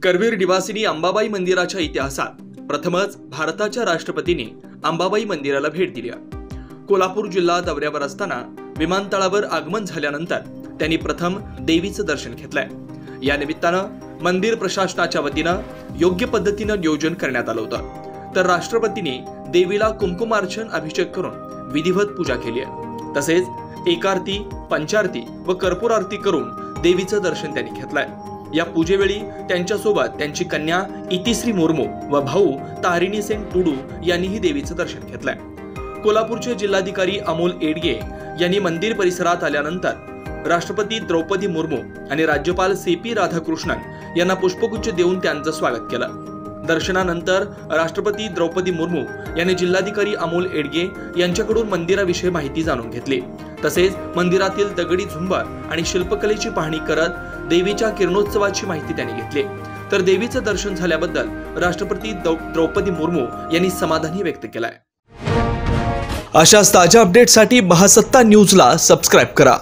करवीर निवासिनी अंबाबाई मंदिराच्या इतिहासात प्रथमच भारताच्या राष्ट्रपतींनी अंबाबाई मंदिराला भेट दिली. कोल्हापूर जिल्हा दौऱ्यावर असताना विमानतळावर आगमन झाल्यानंतर त्यांनी प्रथम देवीचं दर्शन घेतलंय. या निमित्तानं मंदिर प्रशासनाच्या वतीनं योग्य पद्धतीनं नियोजन करण्यात आलं होतं. तर राष्ट्रपतींनी देवीला कुंकुमार्चन अभिषेक करून विधिवत पूजा केली आहे. तसेच एकारती, पंचारती व कर्पूर आरती करून देवीचं दर्शन त्यांनी घेतलंय. या पूजेवेळी त्यांच्यासोबत त्यांची कन्या इतिश्री मुर्मू व भाऊ तारिणी सेन टुडू यांनीही देवीचं दर्शन घेतलंय. कोल्हापूरचे जिल्हाधिकारी अमोल एडगे यांनी मंदिर परिसरात आल्यानंतर राष्ट्रपती द्रौपदी मुर्मू आणि राज्यपाल CP राधाकृष्णन यांना पुष्पगुच्छ देऊन त्यांचं स्वागत केलं. दर्शनानंतर राष्ट्रपती द्रौपदी मुर्मू यांनी जिल्हाधिकारी अमोल एडगे यांच्याकडून मंदिराविषयी माहिती जाणून घेतली. तसेच मंदिरातील दगडी झुंबर आणि शिल्पकलेची पाहणी करत देवीच्या किरणोत्सवाची माहिती त्यांनी घेतली. तर देवीचं दर्शन झाल्याबद्दल राष्ट्रपती द्रौपदी मुर्मू यांनी समाधानी व्यक्त केलंय. अशाच ताज्या अपडेटसाठी महासत्ता न्यूजला सबस्क्राईब करा.